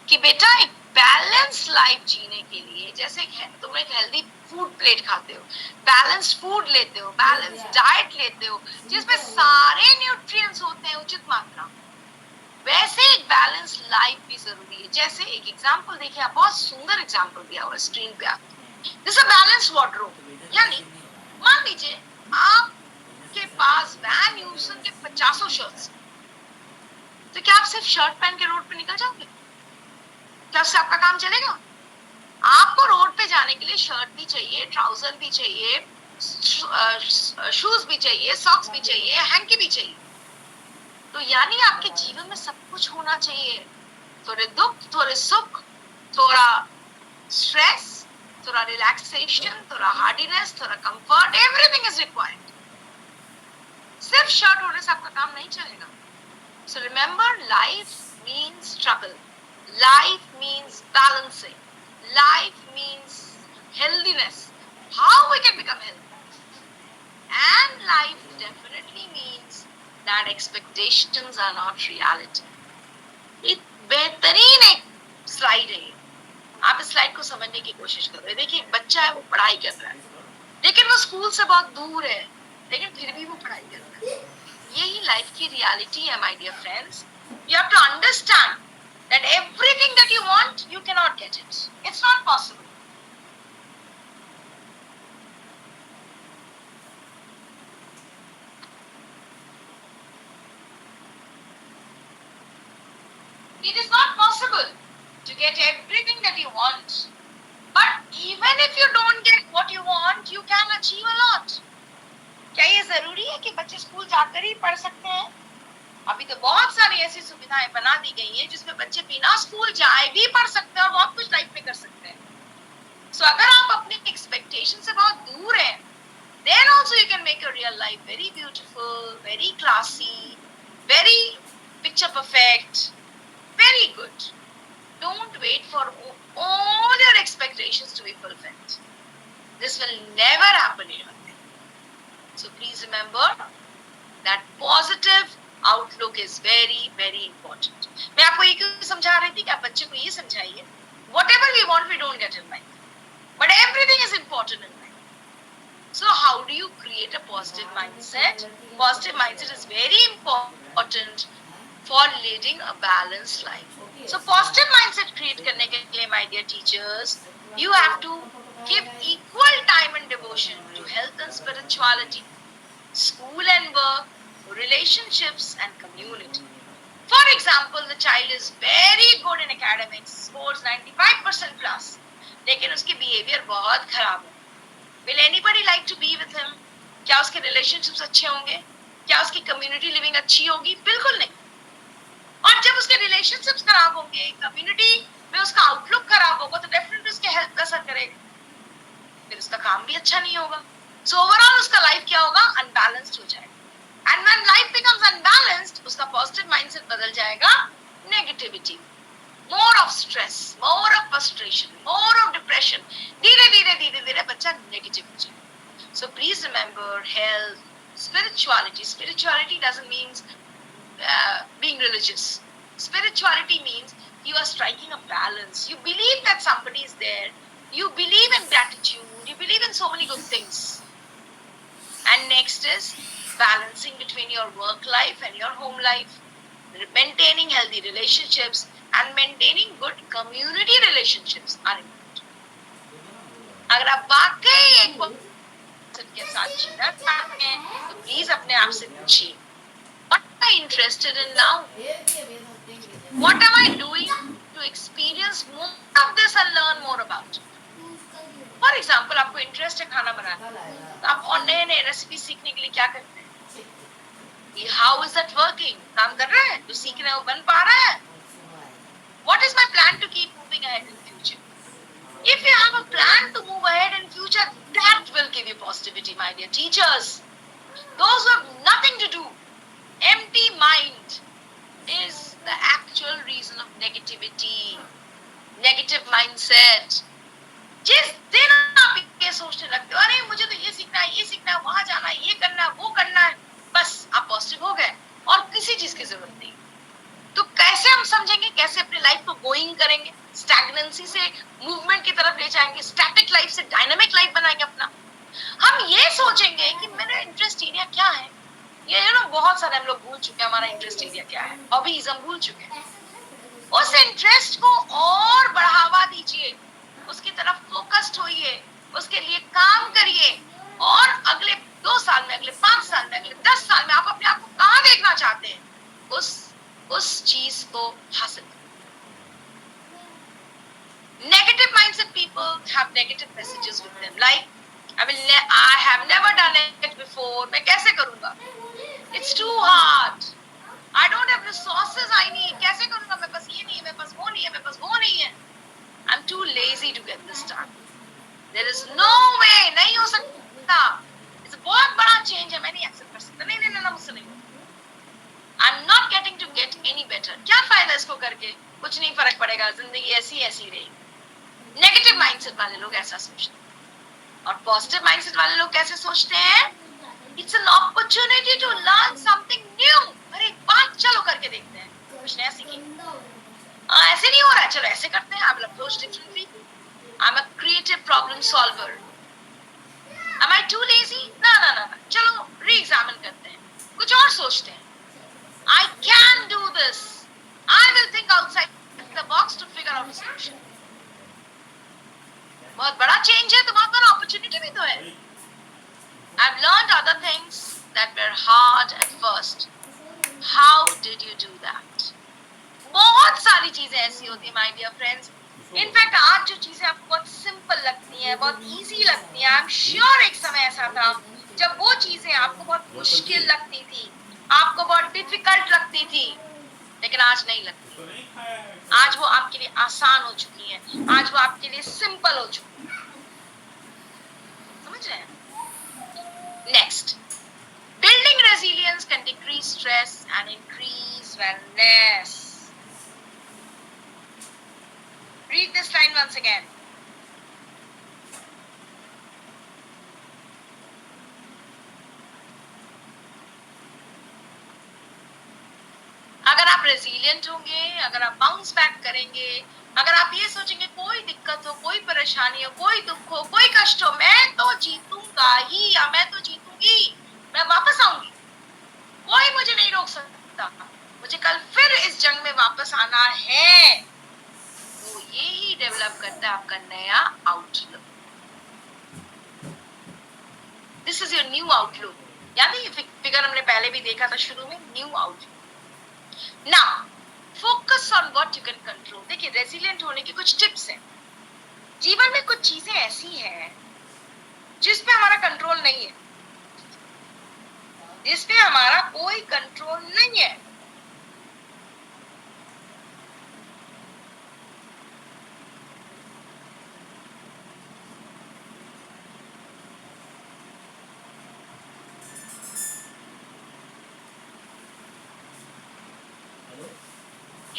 कि बेटा एक बैलेंस लाइफ जीने के लिए, जैसे तुम एक हेल्दी फूड प्लेट खाते हो, बैलेंस्ड फूड लेते हो, बैलेंस डाइट लेते हो, जिसमें सारे न्यूट्रिएंट्स होते हैं उचित मात्रा, वैसे एक बैलेंस लाइफ भी जरूरी है। जैसे एक एग्जांपल देखिए, आप बहुत सुंदर एग्जांपल दिया हुआ स्क्रीन पे, आप जैसे बैलेंस वार्डरोब, यानी मान लीजिए आपके पास वैन ह्यूसन के 50 शर्ट्स, तो क्या आप सिर्फ शर्ट पहन के रोड पे निकल जाओगे? क्या उससे आपका काम चलेगा? आपको रोड पे जाने के लिए शर्ट भी चाहिए, ट्राउजर भी चाहिए, शूज भी चाहिए, सॉक्स भी चाहिए, हैंकी भी चाहिए। तो यानी आपके जीवन में सब कुछ होना चाहिए, थोड़े दुख, थोड़े सुख, थोड़ा स्ट्रेस, थोड़ा रिलैक्सेशन, थोड़ा हार्डीनेस, थोड़ा कंफर्ट, एवरीथिंग इज रिक्वायर्ड। सिर्फ शर्ट होने से आपका काम नहीं चलेगा। So remember, life means struggle, life means balancing, life means healthiness, how we can become healthy, and life definitely means that expectations are not reality. एक बेहतरीन एक स्लाइड है, आप इस स्लाइड को समझने की कोशिश करो। देखिए, एक बच्चा है, वो पढ़ाई कर रहा है, लेकिन वो स्कूल से बहुत दूर है, लेकिन फिर भी वो पढ़ाई कर रहा है। यही लाइफ की रियलिटी है, my dear friends. You have to understand that everything that you want, you cannot get it. It's not possible. It is not possible to get everything that you want. But even if you don't get what you want, you can achieve a lot. क्या ये जरूरी है कि बच्चे school जाकर ही पढ़ सकते हैं? अभी तो बहुत सारी ऐसी सुविधाएं बना दी गई हैं जिसमें बच्चे बिना स्कूल जाए भी पढ़ सकते हैं और बहुत कुछ लाइफ में कर सकते हैं। सो अगर आप अपनी एक्सपेक्टेशन से बहुत दूर हैं, then also you can make your real life very beautiful, very classy, very picture perfect, very good. Don't wait for all your expectations to be fulfilled. This will never happen in your life. So please remember that positive outlook is very, very important. मैं आपको ये क्यों समझा रही थी कि आप बच्चे को ये समझाइए, whatever we want we don't get in life, but everything is important in life. So how do you create a positive mindset? Positive mindset is very important for leading a balanced life. So positive mindset create करने के लिए, my dear teachers, you have to give equal time and devotion to health and spirituality, school and work, relationships and community. For example, the child is very good in academics, scores 95% plus, लेकिन उसकी behavior बहुत खराब है। Will anybody like to be with him? क्या उसके relationships अच्छे होंगे? क्या उसकी community living अच्छी होगी? बिल्कुल नहीं। और जब उसके relationships खराब होंगे, community में उसका outlook खराब होगा, तो definitely उसके health पे असर करेगा, फिर उसका काम भी अच्छा नहीं होगा। So overall उसका life क्या होगा? Unbalanced हो जाएगा। And when life becomes unbalanced, उसका positive mindset बदल जाएगा negativity, more of stress, more of frustration, more of depression. धीरे धीरे बच्चा negative हो जाएगा. So please remember, health, Spirituality doesn't mean being religious. Spirituality means you are striking a balance. You believe that somebody is there. You believe in gratitude. You believe in so many good things. And next is balancing between your work life and your home life, maintaining healthy relationships and maintaining good community relationships are important. अगर आप वाकई एक के साथ जीना चाहते हैं तो please अपने आप से पूछिए, what am I interested in now? What am I doing to experience more of this and learn more about it? For example, आपको इंटरेस्ट है खाना बनाने, तो आप और नए नए रेसिपी सीखने के लिए क्या करते हैं? How is that working? काम कर रहा है, जो सीख रहे हैं वो बन पा रहा है? What is my plan to keep moving ahead in future? If you have a plan to move ahead in future, that will give you positivity, my dear teachers. Those who have nothing to do, empty mind is the actual reason of negativity, negative mindset. जिस दिन आप ये सोचने लगते हो, अरे मुझे तो ये सीखना है, वहां जाना है, ये करना है, वो करना है, बस आप पॉजिटिव हो गए और किसी चीज की जरूरत नहीं। तो कैसे हम समझेंगे, कैसे अपनी लाइफ को गोइंग करेंगे, स्टैग्नेंसी से मूवमेंट की तरफ ले जाएंगे, स्टैटिक लाइफ से डायनामिक लाइफ बनाएंगे अपना। हम ये सोचेंगे कि मेरा इंटरेस्ट एरिया क्या है। ये ना बहुत सारे हम लोग भूल चुके हैं हमारा इंटरेस्ट एरिया क्या है, हॉबीज हम भूल चुके हैं। उस इंटरेस्ट को और बढ़ावा दीजिए, उसकी तरफ फोकस्ड होइए, उसके लिए काम करिए और अगले 2 साल में, अगले 5 साल में, अगले 10 साल में आप अपने आप को कहां देखना चाहते हैं, उस चीज को हासिल करें। Negative mindset people have negative messages with them, like I have never done it before, मैं कैसे करूंगा? It's too hard. I don't have resources I need. कैसे करूंगा? मेरे पास ये नहीं है, मेरे पास वो नहीं है, मेरे पास वो नहीं है. I'm too lazy to get this done. There is no way. नहीं हो सकता. It's a बहुत बड़ा change है, मैं नहीं accept कर सकता. नहीं, मुझसे नहीं होगा. I'm not getting to get any better. क्या फायदा इसको करके? कुछ नहीं फर्क पड़ेगा, जिंदगी ऐसी रहेगी. Negative mindset वाले लोग ऐसा सोचते हैं और positive mindset वाले लोग कैसे सोचते हैं? It's an opportunity to learn something new. अरे बात चलो करके देखते हैं, कुछ नया सीखेंगे. ऐसे नहीं हो रहा है, चलो ऐसे करते हैं. I will approach differently. I'm a creative problem solver. Am I too lazy? ना. चलो re-examine करते हैं, कुछ और सोचते हैं. I can do this. I will think outside the box to figure out a solution. बहुत बड़ा change है तो बहुत बड़ा opportunity भी तो है. I've learned other things that were hard at first. How did you do that? बहुत सारी चीजें ऐसी होती है my dear friends. In fact, आज जो चीजें आपको बहुत simple लगती हैं, बहुत easy लगती हैं, I'm sure एक समय ऐसा था जब वो चीजें आपको बहुत मुश्किल लगती थी, आपको बहुत difficult लगती थी, लेकिन आज नहीं लगती. आज वो आपके लिए आसान हो चुकी हैं, आज वो आपके लिए simple हो चुकी हैं. समझ रहे हैं? Next, building resilience can decrease stress and increase wellness. Read this line once again. अगर आप रेजिलियंट होंगे, अगर आप बाउंस बैक करेंगे, अगर आप ये सोचेंगे कोई दिक्कत हो, कोई परेशानी हो, कोई दुख हो, कोई कष्ट हो, मैं तो जीतूंगा ही या मैं तो जीतूंगी, मैं वापस आऊंगी, कोई मुझे नहीं रोक सकता, मुझे कल फिर इस जंग में वापस आना है, तो ये ही डेवलप करता है आपका नया outlook. This is your new outlook. यानी ये फिगर हमने पहले भी देखा था शुरू में, new outlook. Now focus on what you can control. देखिए, रेजिलिएंट होने की कुछ टिप्स हैं. जीवन में कुछ चीजें ऐसी हैं जिस पे हमारा कंट्रोल नहीं है, जिस पे हमारा कोई कंट्रोल नहीं है.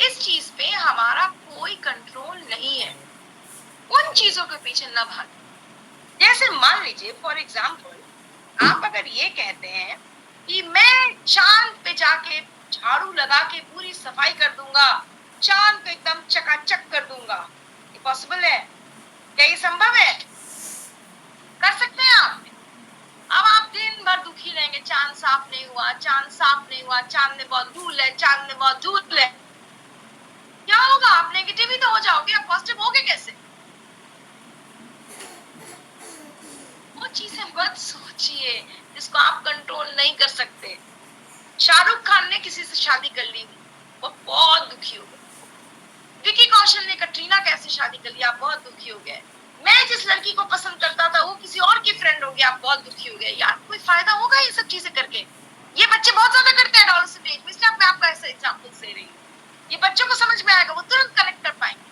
इस चीज पे हमारा कोई कंट्रोल नहीं है. उन चीजों के पीछे न भागें. जैसे मान लीजिए फॉर एग्जाम्पल आप अगर ये कहते हैं कि मैं चांद पे जाके झाड़ू लगा के पूरी सफाई कर दूंगा, चांद को एकदम चकाचक कर दूंगा, ये पॉसिबल है? क्या ये संभव है? कर सकते हैं आप? अब आप दिन भर दुखी रहेंगे, चांद साफ नहीं हुआ, चांद साफ नहीं हुआ, चांद में बहुत धूल है, चांद में बहुत धूल है। क्या होगा? आप नेगेटिव ही तो हो जाओगे, आप पॉजिटिव होगे कैसे? वो चीजें मत सोचिए जिसको आप कंट्रोल नहीं कर सकते। शाहरुख खान ने किसी से शादी कर ली, वो बहुत दुखी हो गए। विकी कौशल ने कटरीना कैफ से शादी कर ली, आप बहुत दुखी हो गए। मैं जिस लड़की को पसंद करता था वो किसी और की फ्रेंड हो गया, आप बहुत दुखी हो गए। यार कोई फायदा होगा ये सब चीजें करके? ये बच्चे बहुत ज्यादा करते हैं एडोलेसेंट एज में, इसलिए मैं आपको ऐसा एग्जांपल दे रही हूँ। ये बच्चों को समझ में आएगा, वो तुरंत कनेक्ट कर पाएंगे।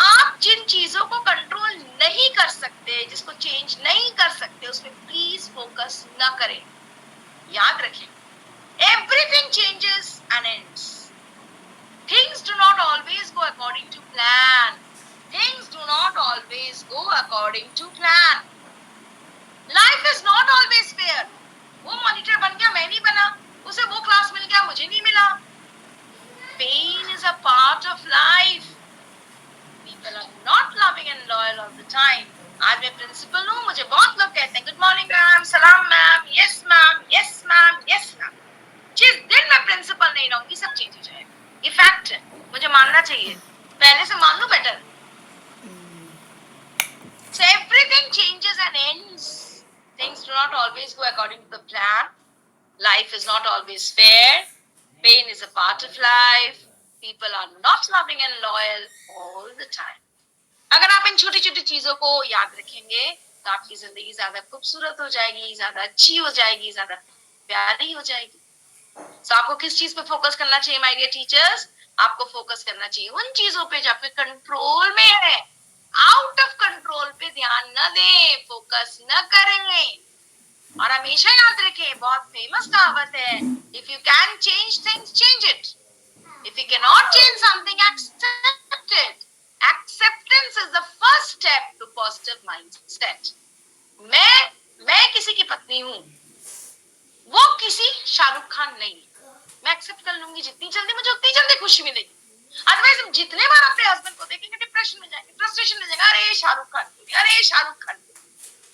आप जिन चीजों को कंट्रोल नहीं कर सकते, जिसको चेंज नहीं कर सकते, उसमें प्लीज फोकस न करें। याद रखें, everything changes and ends. Things do not always go according to plan. Things do not always go according to plan. Life is not always fair. वो मॉनिटर बन गया, मैं नहीं बना, उसे वो क्लास मिल गया, मुझे नहीं मिला। Pain is a part of life. People are not loving and loyal all the time. आज मैं प्रिंसिपल हूँ, मुझे बहुत लोग कहते हैं गुड मॉर्निंग मैम, सलाम ma'am, yes ma'am, yes ma'am, yes ma'am. जिस दिन मैं प्रिंसिपल नहीं रहूंगी सब चेंज हो जाएगा, ये फैक्ट है, मुझे मानना चाहिए। पहले से मान लो better. So everything changes and ends. Things do not always go according to the plan. Life is not always fair. Pain is a part of life. People are not loving and loyal all the time. अगर आप इन छोटी छोटी चीजों को याद रखेंगे तो आपकी जिंदगी ज्यादा खूबसूरत हो जाएगी, ज्यादा अच्छी हो जाएगी, ज्यादा प्यारी हो जाएगी। तो आपको किस चीज पे फोकस करना चाहिए माय डियर टीचर्स? आपको फोकस करना चाहिए उन चीजों पे जो आपके कंट्रोल में है। आउट ऑफ कंट्रोल पे ध्यान न दें, फोकस न करें। और हमेशा याद रखें, बहुत फेमस कहावत है, if you can change things change it, if you can not change something accept it. Acceptance is the first step to positive mindset. मैं किसी की पत्नी हूँ, वो किसी शाहरुख खान नहीं, मैं एक्सेप्ट कर लूंगी। जितनी जल्दी मुझे उतनी जल्दी खुशी मिलेगी। अदरवाइज हम जितने बार अपने हस्बैंड को देखेंगे डिप्रेशन में जाएंगे, फ्रस्ट्रेशन में जाएंगे, अरे शाहरुख खान, अरे Shahrukh Khan.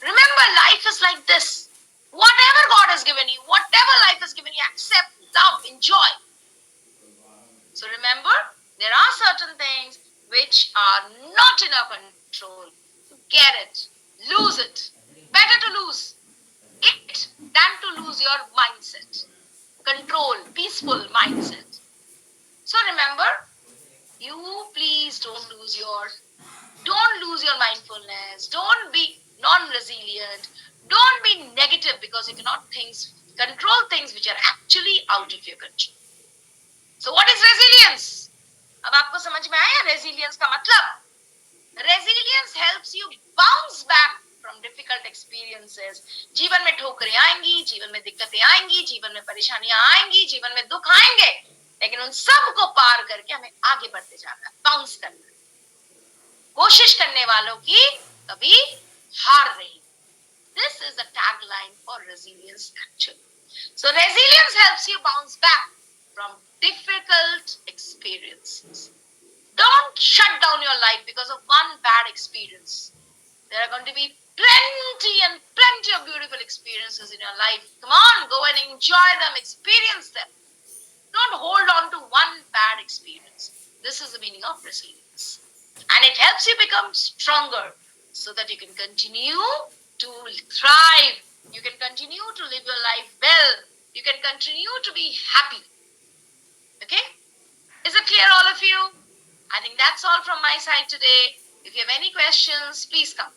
Remember life is like this, whatever God has given you, whatever life has given you, accept, love, enjoy. So remember, there are certain things which are not in our control. Get it, lose it. Better to lose it than to lose your mindset. Control, peaceful mindset. So remember, you please don't lose your mindfulness. Don't be non-resilient. Don't be negative because you cannot control things which are actually out of your control. So what is resilience? अब आपको समझ में आया resilience का मतलब? Resilience helps you bounce back from difficult experiences. जीवन में ठोकरें आएंगी, जीवन में दिक्कतें आएंगी, जीवन में परेशानियां आएंगी, जीवन में दुख आएंगे, लेकिन उन सब को पार करके हमें आगे बढ़ते जाना है, बाउंस करना है। कोशिश करने वालों की कभी हार नहीं। This is the tagline for resilience actually. So resilience helps you bounce back from difficult experiences. Don't shut down your life because of one bad experience. There are going to be plenty and plenty of beautiful experiences in your life. Come on, go and enjoy them, experience them. Don't hold on to one bad experience. This is the meaning of resilience. And it helps you become stronger so that you can continue to thrive. You can continue to live your life well. You can continue to be happy. Okay? Is it clear, all of you? I think that's all from my side today. If you have any questions, please come.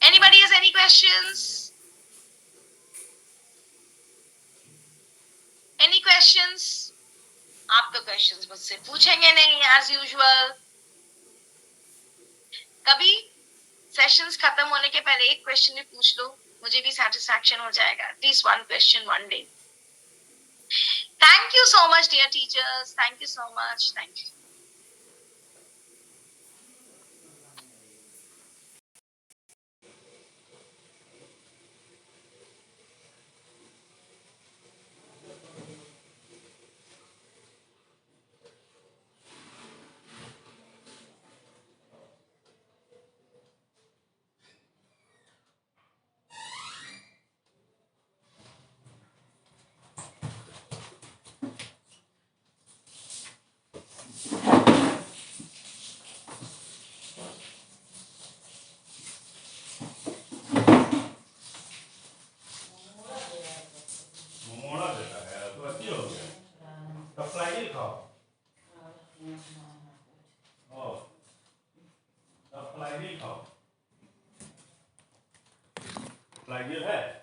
Anybody has any questions? Any questions? आप तो questions मुझसे पूछेंगे नहीं as usual. कभी sessions खत्म होने के पहले एक क्वेश्चन भी पूछ लो, मुझे भी सेटिस्फैक्शन हो जाएगा. At least one question one day. Thank you so much, dear teachers. Thank you so much. Thank you. पानी खाओ, like your head.